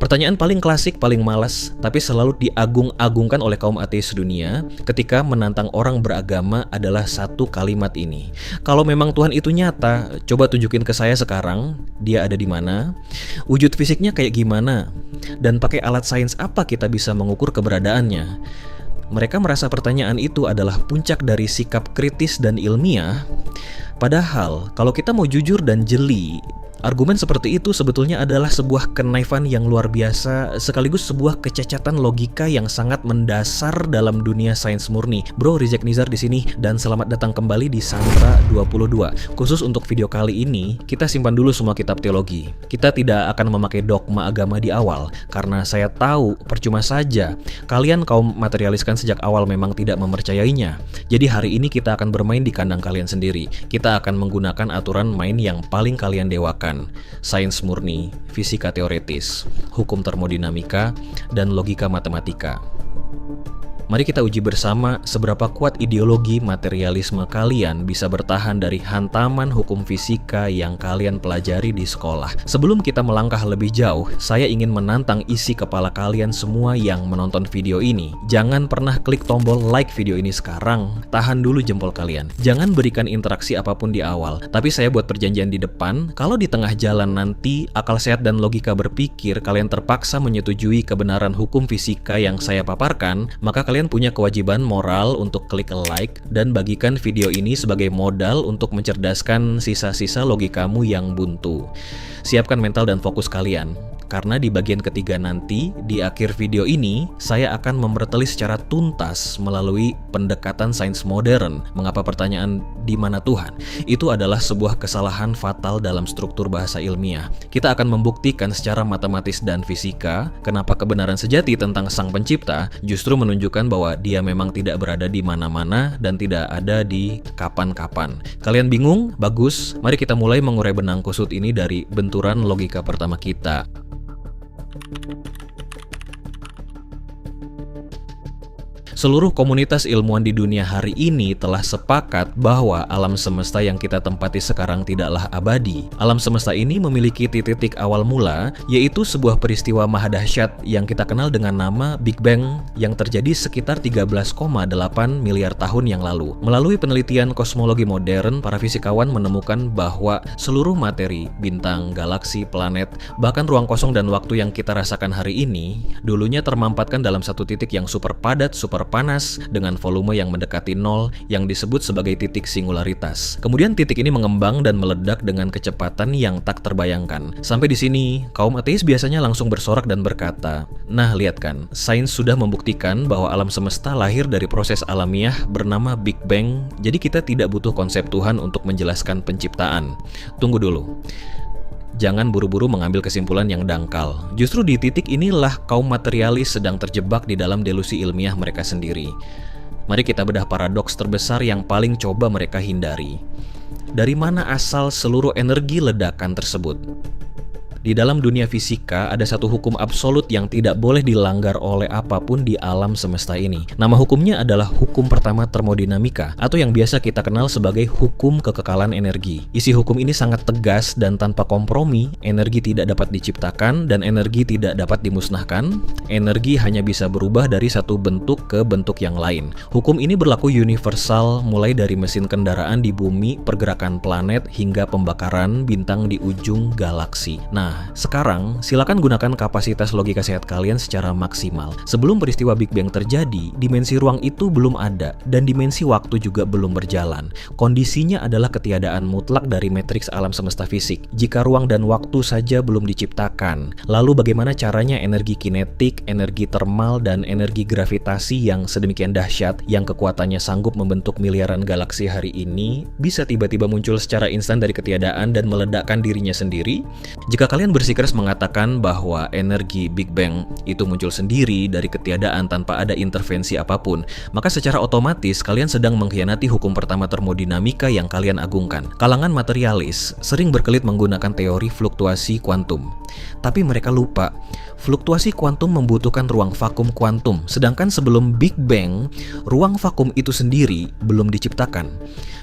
Pertanyaan paling klasik, paling malas, tapi selalu diagung-agungkan oleh kaum ateis dunia ketika menantang orang beragama adalah satu kalimat ini. Kalau memang Tuhan itu nyata, coba tunjukin ke saya sekarang, dia ada di mana, wujud fisiknya kayak gimana, dan pakai alat sains apa kita bisa mengukur keberadaannya. Mereka merasa pertanyaan itu adalah puncak dari sikap kritis dan ilmiah. Padahal, kalau kita mau jujur dan jeli, argumen seperti itu sebetulnya adalah sebuah kenaifan yang luar biasa, sekaligus sebuah kecacatan logika yang sangat mendasar dalam dunia sains murni. Bro, Rizek Nizar di sini dan selamat datang kembali di Santra 22. Khusus untuk video kali ini, kita simpan dulu semua kitab teologi. Kita tidak akan memakai dogma agama di awal, karena saya tahu percuma saja kalian kaum materialis kan sejak awal memang tidak mempercayainya. Jadi hari ini kita akan bermain di kandang kalian sendiri. Kita akan menggunakan aturan main yang paling kalian dewakan. Sains murni, fisika teoretis, hukum termodinamika, dan logika matematika. Mari kita uji bersama seberapa kuat ideologi materialisme kalian bisa bertahan dari hantaman hukum fisika yang kalian pelajari di sekolah. Sebelum kita melangkah lebih jauh, saya ingin menantang isi kepala kalian semua yang menonton video ini. Jangan pernah klik tombol like video ini sekarang. Tahan dulu jempol kalian. Jangan berikan interaksi apapun di awal. Tapi saya buat perjanjian di depan, kalau di tengah jalan nanti akal sehat dan logika berpikir kalian terpaksa menyetujui kebenaran hukum fisika yang saya paparkan, maka kalian punya kewajiban moral untuk klik like dan bagikan video ini sebagai modal untuk mencerdaskan sisa-sisa logikamu yang buntu. Siapkan mental dan fokus kalian. Karena di bagian ketiga nanti, di akhir video ini, saya akan memberteli secara tuntas melalui pendekatan sains modern. Mengapa pertanyaan di mana Tuhan? Itu adalah sebuah kesalahan fatal dalam struktur bahasa ilmiah. Kita akan membuktikan secara matematis dan fisika, kenapa kebenaran sejati tentang Sang Pencipta justru menunjukkan bahwa dia memang tidak berada di mana-mana dan tidak ada di kapan-kapan. Kalian bingung? Bagus. Mari kita mulai mengurai benang kusut ini dari benturan logika pertama kita. Seluruh komunitas ilmuwan di dunia hari ini telah sepakat bahwa alam semesta yang kita tempati sekarang tidaklah abadi. Alam semesta ini memiliki titik awal mula, yaitu sebuah peristiwa maha dahsyat yang kita kenal dengan nama Big Bang yang terjadi sekitar 13,8 miliar tahun yang lalu. Melalui penelitian kosmologi modern, para fisikawan menemukan bahwa seluruh materi, bintang, galaksi, planet, bahkan ruang kosong dan waktu yang kita rasakan hari ini, dulunya termampatkan dalam satu titik yang super padat, super panas dengan volume yang mendekati nol yang disebut sebagai titik singularitas. Kemudian titik ini mengembang dan meledak dengan kecepatan yang tak terbayangkan. Sampai di sini, kaum ateis biasanya langsung bersorak dan berkata, "Nah, lihat kan, sains sudah membuktikan bahwa alam semesta lahir dari proses alamiah bernama Big Bang, jadi kita tidak butuh konsep Tuhan untuk menjelaskan penciptaan." Tunggu dulu. Jangan buru-buru mengambil kesimpulan yang dangkal. Justru di titik inilah kaum materialis sedang terjebak di dalam delusi ilmiah mereka sendiri. Mari kita bedah paradoks terbesar yang paling coba mereka hindari. Dari mana asal seluruh energi ledakan tersebut? Di dalam dunia fisika ada satu hukum absolut yang tidak boleh dilanggar oleh apapun di alam semesta ini. Nama hukumnya adalah hukum pertama termodinamika, atau yang biasa kita kenal sebagai hukum kekekalan energi. Isi hukum ini sangat tegas dan tanpa kompromi. Energi tidak dapat diciptakan dan energi tidak dapat dimusnahkan. Energi hanya bisa berubah dari satu bentuk ke bentuk yang lain. Hukum ini berlaku universal mulai dari mesin kendaraan di bumi, pergerakan planet, hingga pembakaran bintang di ujung galaksi. Nah, sekarang silakan gunakan kapasitas logika sehat kalian secara maksimal. Sebelum peristiwa Big Bang terjadi, dimensi ruang itu belum ada dan dimensi waktu juga belum berjalan. Kondisinya adalah ketiadaan mutlak dari matriks alam semesta fisik. Jika ruang dan waktu saja belum diciptakan, lalu bagaimana caranya energi kinetik, energi termal, dan energi gravitasi yang sedemikian dahsyat yang kekuatannya sanggup membentuk miliaran galaksi hari ini bisa tiba-tiba muncul secara instan dari ketiadaan dan meledakkan dirinya sendiri? Jika kalian bersikeras mengatakan bahwa energi Big Bang itu muncul sendiri dari ketiadaan tanpa ada intervensi apapun, maka secara otomatis kalian sedang mengkhianati hukum pertama termodinamika yang kalian agungkan. Kalangan materialis sering berkelit menggunakan teori fluktuasi kuantum. Tapi mereka lupa, fluktuasi kuantum membutuhkan ruang vakum kuantum, sedangkan sebelum Big Bang, ruang vakum itu sendiri belum diciptakan.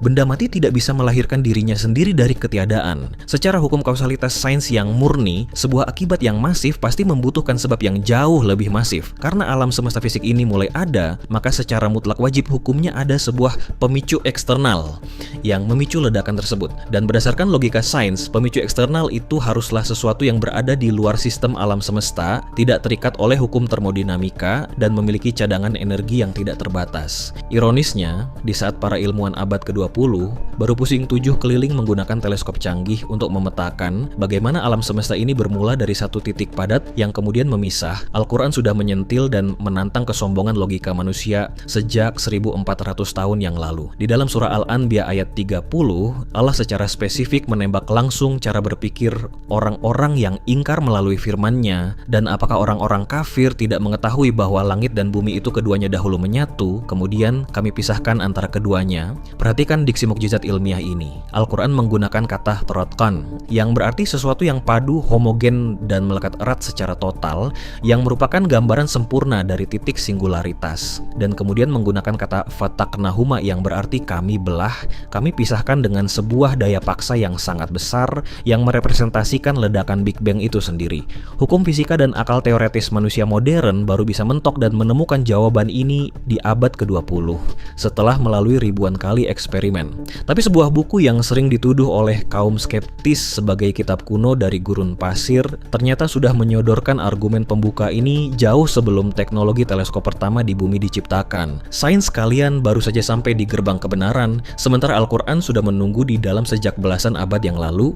Benda mati tidak bisa melahirkan dirinya sendiri dari ketiadaan. Secara hukum kausalitas sains yang murni, sebuah akibat yang masif pasti membutuhkan sebab yang jauh lebih masif. Karena alam semesta fisik ini mulai ada, maka secara mutlak wajib hukumnya ada sebuah pemicu eksternal yang memicu ledakan tersebut. Dan berdasarkan logika sains, pemicu eksternal itu haruslah sesuatu yang berada di luar sistem alam semesta, tidak terikat oleh hukum termodinamika, dan memiliki cadangan energi yang tidak terbatas. Ironisnya, di saat para ilmuwan abad ke-20 baru pusing tujuh keliling menggunakan teleskop canggih untuk memetakan bagaimana alam semesta ini bermula dari satu titik padat yang kemudian memisah, Al-Quran sudah menyentil dan menantang kesombongan logika manusia sejak 1400 tahun yang lalu. Di dalam surah Al-Anbiya ayat 30, Allah secara spesifik menembak langsung cara berpikir orang-orang yang ingkar melalui firman-Nya, dan apakah orang-orang kafir tidak mengetahui bahwa langit dan bumi itu keduanya dahulu menyatu, kemudian kami pisahkan antara keduanya. Perhatikan diksi mukjizat ilmiah ini. Al-Quran menggunakan kata taratkan, yang berarti sesuatu yang padu, homogen, dan melekat erat secara total, yang merupakan gambaran sempurna dari titik singularitas. Dan kemudian menggunakan kata fataknahuma yang berarti kami belah, kami pisahkan dengan sebuah daya paksa yang sangat besar yang merepresentasikan ledakan Big Bang itu sendiri. Hukum fisika dan akal teoretis manusia modern baru bisa mentok dan menemukan jawaban ini di abad ke-20 setelah melalui ribuan kali eksperimen. Tapi sebuah buku yang sering dituduh oleh kaum skeptis sebagai kitab kuno dari gurun pasir ternyata sudah menyodorkan argumen pembuka ini jauh sebelum teknologi teleskop pertama di bumi diciptakan. Sains kalian baru saja sampai di gerbang kebenaran, sementara Al-Quran sudah menunggu di dalam sejak belasan abad yang lalu.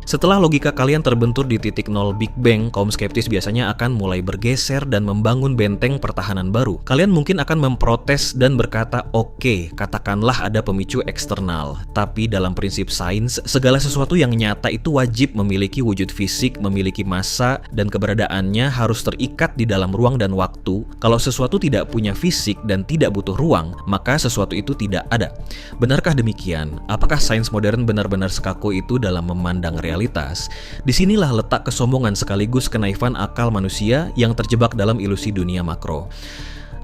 Setelah logika kalian terbentur di titik nol Big Bang, kaum skeptis biasanya akan mulai bergeser dan membangun benteng pertahanan baru. Kalian mungkin akan memprotes dan berkata, oke, katakanlah ada pemicu eksternal. Tapi dalam prinsip sains, segala sesuatu yang nyata itu wajib memiliki wujud fisik, memiliki massa, dan keberadaannya harus terikat di dalam ruang dan waktu. Kalau sesuatu tidak punya fisik dan tidak butuh ruang, maka sesuatu itu tidak ada. Benarkah demikian? Apakah sains modern benar-benar sekaku itu dalam memandang realitas? Disinilah letak kesombongan sekaligus kenaifan akal manusia yang terjebak dalam ilusi dunia makro.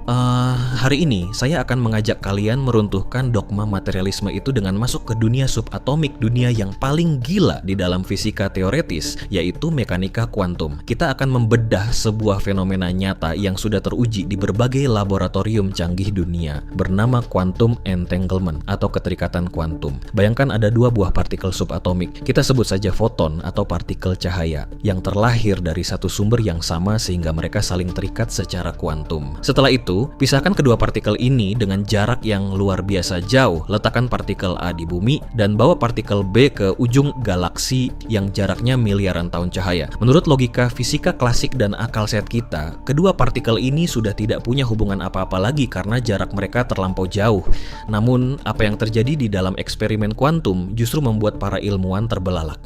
Hari ini saya akan mengajak kalian meruntuhkan dogma materialisme itu dengan masuk ke dunia subatomik, dunia yang paling gila di dalam fisika teoretis, yaitu mekanika kuantum. Kita akan membedah sebuah fenomena nyata yang sudah teruji di berbagai laboratorium canggih dunia, bernama quantum entanglement atau keterikatan kuantum. Bayangkan ada dua buah partikel subatomik, kita sebut saja foton atau partikel cahaya, yang terlahir dari satu sumber yang sama sehingga mereka saling terikat secara kuantum. Setelah itu, pisahkan kedua partikel ini dengan jarak yang luar biasa jauh. Letakkan partikel A di bumi dan bawa partikel B ke ujung galaksi yang jaraknya miliaran tahun cahaya. Menurut logika fisika klasik dan akal sehat kita, kedua partikel ini sudah tidak punya hubungan apa-apa lagi karena jarak mereka terlampau jauh. Namun, apa yang terjadi di dalam eksperimen kuantum justru membuat para ilmuwan terbelalak.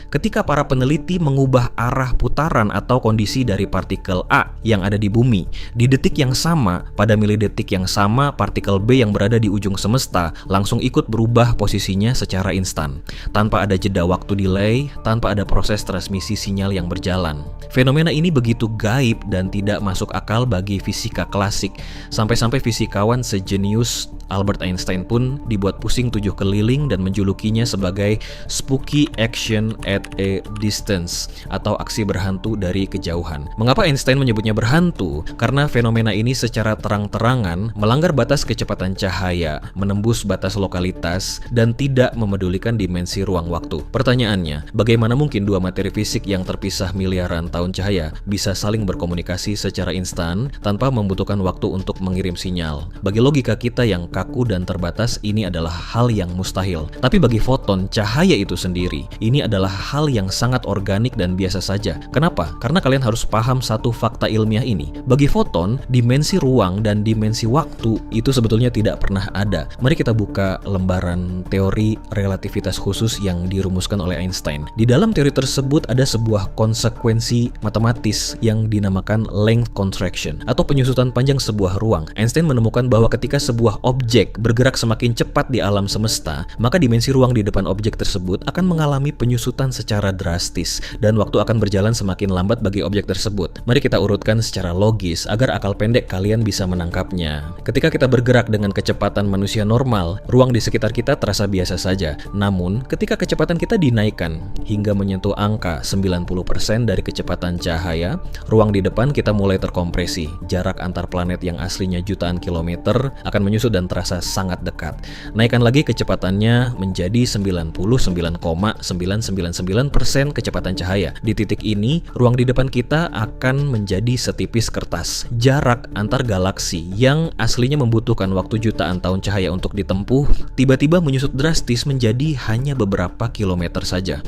Ketika para peneliti mengubah arah putaran atau kondisi dari partikel A yang ada di bumi, di detik yang sama, pada milidetik yang sama, partikel B yang berada di ujung semesta langsung ikut berubah posisinya secara instan, tanpa ada jeda waktu delay, tanpa ada proses transmisi sinyal yang berjalan. Fenomena ini begitu gaib dan tidak masuk akal bagi fisika klasik, sampai-sampai fisikawan sejenius Albert Einstein pun dibuat pusing tujuh keliling dan menjulukinya sebagai spooky action at a distance atau aksi berhantu dari kejauhan. Mengapa Einstein menyebutnya berhantu? Karena fenomena ini secara terang-terangan melanggar batas kecepatan cahaya, menembus batas lokalitas, dan tidak memedulikan dimensi ruang waktu. Pertanyaannya, bagaimana mungkin dua materi fisik yang terpisah miliaran tahun cahaya bisa saling berkomunikasi secara instan tanpa membutuhkan waktu untuk mengirim sinyal? Bagi logika kita yang kaku dan terbatas, ini adalah hal yang mustahil. Tapi bagi foton, cahaya itu sendiri, ini adalah hal yang sangat organik dan biasa saja. Kenapa? Karena kalian harus paham satu fakta ilmiah ini. Bagi foton, dimensi ruang dan dimensi waktu itu sebetulnya tidak pernah ada. Mari kita buka lembaran teori relativitas khusus yang dirumuskan oleh Einstein. Di dalam teori tersebut ada sebuah konsekuensi matematis yang dinamakan length contraction atau penyusutan panjang sebuah ruang. Einstein menemukan bahwa ketika sebuah objek bergerak semakin cepat di alam semesta, maka dimensi ruang di depan depan objek tersebut akan mengalami penyusutan secara drastis dan waktu akan berjalan semakin lambat bagi objek tersebut. Mari kita urutkan secara logis agar akal pendek kalian bisa menangkapnya. Ketika kita bergerak dengan kecepatan manusia normal, ruang di sekitar kita terasa biasa saja. Namun, ketika kecepatan kita dinaikkan hingga menyentuh angka 90% dari kecepatan cahaya, ruang di depan kita mulai terkompresi. Jarak antar planet yang aslinya jutaan kilometer akan menyusut dan terasa sangat dekat. Naikkan lagi kecepatannya menjadi 99,999% kecepatan cahaya. Di titik ini, ruang di depan kita akan menjadi setipis kertas. Jarak antar galaksi yang aslinya membutuhkan waktu jutaan tahun cahaya untuk ditempuh, tiba-tiba menyusut drastis menjadi hanya beberapa kilometer saja.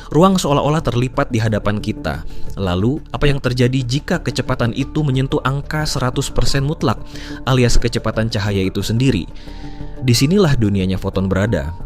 Ruang seolah-olah terlipat di hadapan kita. Lalu, apa yang terjadi jika kecepatan itu menyentuh angka 100% mutlak, alias kecepatan cahaya itu sendiri? Disinilah dunianya foton berada.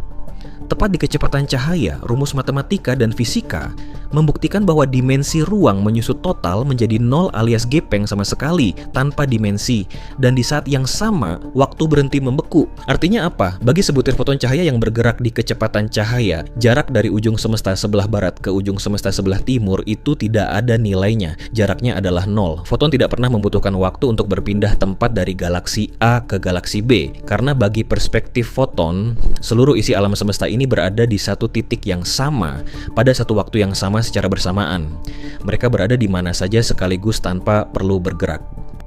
Tepat di kecepatan cahaya, rumus matematika dan fisika membuktikan bahwa dimensi ruang menyusut total menjadi 0 alias gepeng sama sekali tanpa dimensi, dan di saat yang sama waktu berhenti membeku. Artinya apa? Bagi sebutir foton cahaya yang bergerak di kecepatan cahaya, jarak dari ujung semesta sebelah barat ke ujung semesta sebelah timur itu tidak ada nilainya. Jaraknya adalah 0. Foton tidak pernah membutuhkan waktu untuk berpindah tempat dari galaksi A ke galaksi B, karena bagi perspektif foton, seluruh isi alam semesta ini berada di satu titik yang sama pada satu waktu yang sama secara bersamaan. Mereka berada di mana saja sekaligus tanpa perlu bergerak.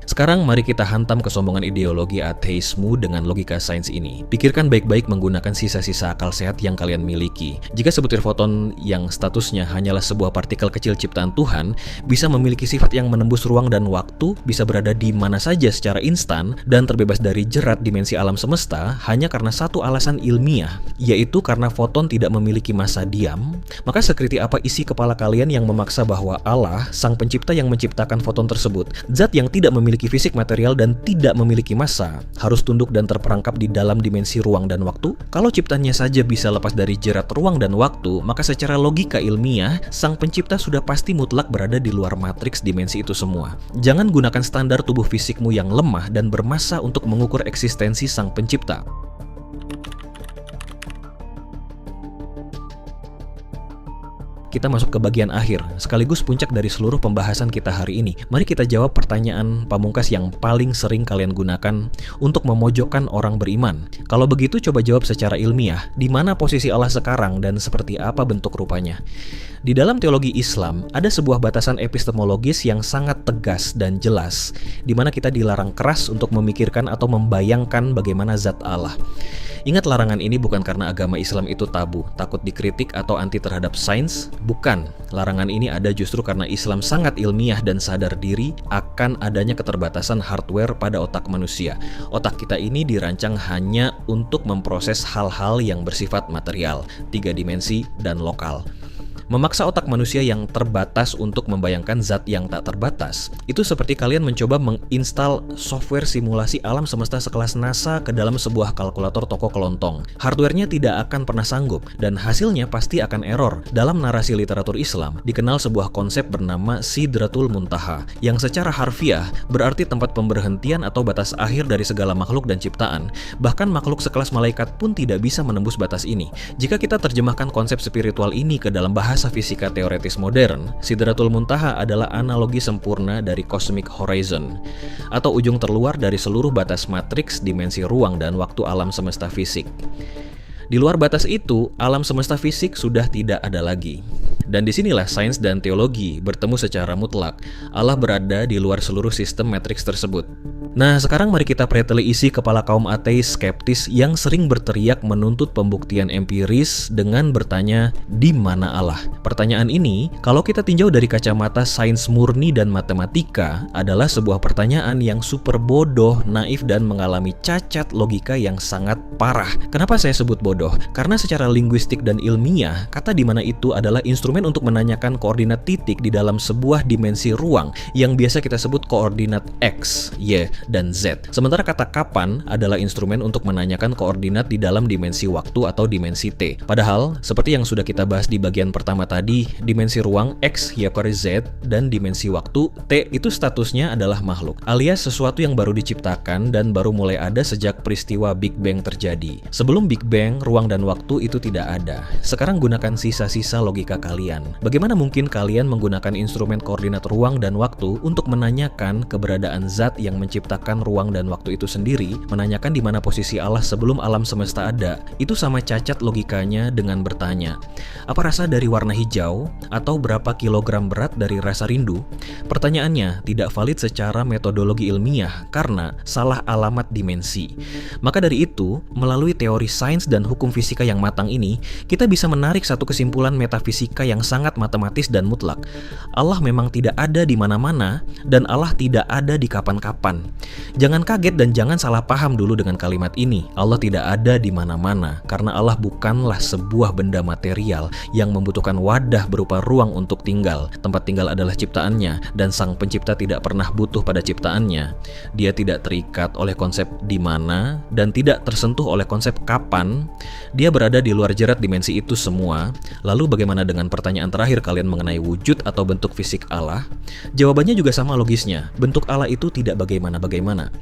Sekarang mari kita hantam kesombongan ideologi ateismu dengan logika sains ini. Pikirkan baik-baik menggunakan sisa-sisa akal sehat yang kalian miliki. Jika sebutir foton yang statusnya hanyalah sebuah partikel kecil ciptaan Tuhan bisa memiliki sifat yang menembus ruang dan waktu, bisa berada di mana saja secara instan, dan terbebas dari jerat dimensi alam semesta hanya karena satu alasan ilmiah, yaitu karena foton tidak memiliki massa diam, maka sekritik apa isi kepala kalian yang memaksa bahwa Allah, sang pencipta yang menciptakan foton tersebut, zat yang tidak memiliki fisik material dan tidak memiliki massa, harus tunduk dan terperangkap di dalam dimensi ruang dan waktu? Kalau ciptanya saja bisa lepas dari jerat ruang dan waktu, maka secara logika ilmiah, sang pencipta sudah pasti mutlak berada di luar matriks dimensi itu semua. Jangan gunakan standar tubuh fisikmu yang lemah dan bermassa untuk mengukur eksistensi sang pencipta. Kita masuk ke bagian akhir, sekaligus puncak dari seluruh pembahasan kita hari ini. Mari kita jawab pertanyaan pamungkas yang paling sering kalian gunakan untuk memojokkan orang beriman. Kalau begitu, coba jawab secara ilmiah, di mana posisi Allah sekarang dan seperti apa bentuk rupanya. Di dalam teologi Islam, ada sebuah batasan epistemologis yang sangat tegas dan jelas, di mana kita dilarang keras untuk memikirkan atau membayangkan bagaimana zat Allah. Ingat, larangan ini bukan karena agama Islam itu tabu, takut dikritik atau anti terhadap sains. Bukan, larangan ini ada justru karena Islam sangat ilmiah dan sadar diri akan adanya keterbatasan hardware pada otak manusia. Otak kita ini dirancang hanya untuk memproses hal-hal yang bersifat material, 3 dimensi, dan lokal. Memaksa otak manusia yang terbatas untuk membayangkan zat yang tak terbatas. Itu seperti kalian mencoba menginstal software simulasi alam semesta sekelas NASA ke dalam sebuah kalkulator toko kelontong. Hardware-nya tidak akan pernah sanggup, dan hasilnya pasti akan error. Dalam narasi literatur Islam, dikenal sebuah konsep bernama Sidratul Muntaha, yang secara harfiah berarti tempat pemberhentian atau batas akhir dari segala makhluk dan ciptaan. Bahkan makhluk sekelas malaikat pun tidak bisa menembus batas ini. Jika kita terjemahkan konsep spiritual ini ke dalam bahasa fisika teoretis modern, Sidratul Muntaha adalah analogi sempurna dari cosmic horizon, atau ujung terluar dari seluruh batas matriks dimensi ruang dan waktu alam semesta fisik. Di luar batas itu, alam semesta fisik sudah tidak ada lagi. Dan disinilah sains dan teologi bertemu secara mutlak. Allah berada di luar seluruh sistem matriks tersebut. Nah, sekarang mari kita preteli isi kepala kaum ateis skeptis yang sering berteriak menuntut pembuktian empiris dengan bertanya, di mana Allah? Pertanyaan ini, kalau kita tinjau dari kacamata sains murni dan matematika, adalah sebuah pertanyaan yang super bodoh, naif, dan mengalami cacat logika yang sangat parah. Kenapa saya sebut bodoh? Karena secara linguistik dan ilmiah, kata di mana itu adalah instrumen untuk menanyakan koordinat titik di dalam sebuah dimensi ruang yang biasa kita sebut koordinat X, Y, dan Z. Sementara kata kapan adalah instrumen untuk menanyakan koordinat di dalam dimensi waktu atau dimensi T. Padahal, seperti yang sudah kita bahas di bagian pertama tadi, dimensi ruang X hierarki Z dan dimensi waktu T itu statusnya adalah makhluk, alias sesuatu yang baru diciptakan dan baru mulai ada sejak peristiwa Big Bang terjadi. Sebelum Big Bang, ruang dan waktu itu tidak ada. Sekarang gunakan sisa-sisa logika kalian. Bagaimana mungkin kalian menggunakan instrumen koordinat ruang dan waktu untuk menanyakan keberadaan zat yang menciptakan ruang dan waktu itu sendiri, menanyakan di mana posisi Allah sebelum alam semesta ada? Itu sama cacat logikanya dengan bertanya, apa rasa dari warna hijau? Atau berapa kilogram berat dari rasa rindu? Pertanyaannya tidak valid secara metodologi ilmiah karena salah alamat dimensi. Maka dari itu, melalui teori sains dan hukum fisika yang matang ini, kita bisa menarik satu kesimpulan metafisika yang sangat matematis dan mutlak. Allah memang tidak ada di mana-mana dan Allah tidak ada di kapan-kapan. Jangan kaget dan jangan salah paham dulu dengan kalimat ini. Allah tidak ada di mana-mana karena Allah bukanlah sebuah benda material yang membutuhkan wadah berupa ruang untuk tinggal. Tempat tinggal adalah ciptaannya dan sang pencipta tidak pernah butuh pada ciptaannya. Dia tidak terikat oleh konsep di mana dan tidak tersentuh oleh konsep kapan. Dia berada di luar jerat dimensi itu semua. Lalu bagaimana dengan pertanyaan terakhir kalian mengenai wujud atau bentuk fisik Allah? Jawabannya juga sama logisnya. Bentuk Allah itu tidak bagaimana-bagaimana.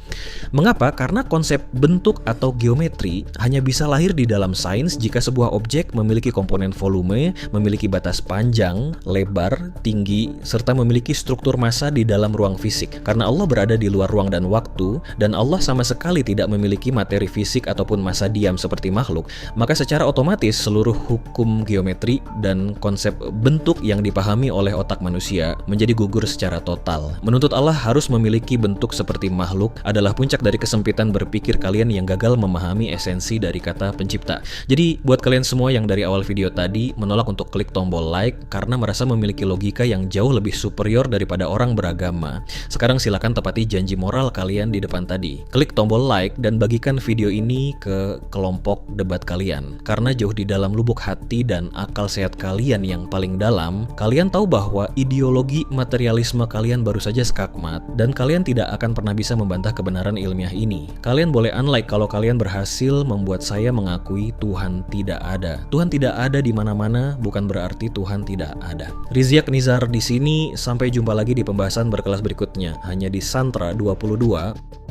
Mengapa? Karena konsep bentuk atau geometri hanya bisa lahir di dalam sains jika sebuah objek memiliki komponen volume, memiliki batas panjang, lebar, tinggi, serta memiliki struktur massa di dalam ruang fisik. Karena Allah berada di luar ruang dan waktu, dan Allah sama sekali tidak memiliki materi fisik ataupun massa diam seperti makhluk, maka secara otomatis seluruh hukum geometri dan konsep bentuk yang dipahami oleh otak manusia menjadi gugur secara total. Menuntut Allah harus memiliki bentuk seperti makhluk adalah puncak dari kesempitan berpikir kalian yang gagal memahami esensi dari kata pencipta. Jadi buat kalian semua yang dari awal video tadi menolak untuk klik tombol like karena merasa memiliki logika yang jauh lebih superior daripada orang beragama, sekarang silakan tepati janji moral kalian di depan tadi. Klik tombol like dan bagikan video ini ke kelompok debat kalian. Karena jauh di dalam lubuk hati dan akal sehat kalian yang paling dalam, kalian tahu bahwa ideologi materialisme kalian baru saja skakmat dan kalian tidak akan pernah bisa membantah kebenaran ilmiah ini. Kalian boleh unlike kalau kalian berhasil membuat saya mengakui Tuhan tidak ada. Tuhan tidak ada di mana-mana bukan berarti Tuhan tidak ada. Rizyak Nizar di sini, sampai jumpa lagi di pembahasan berkelas berikutnya hanya di Santra 22.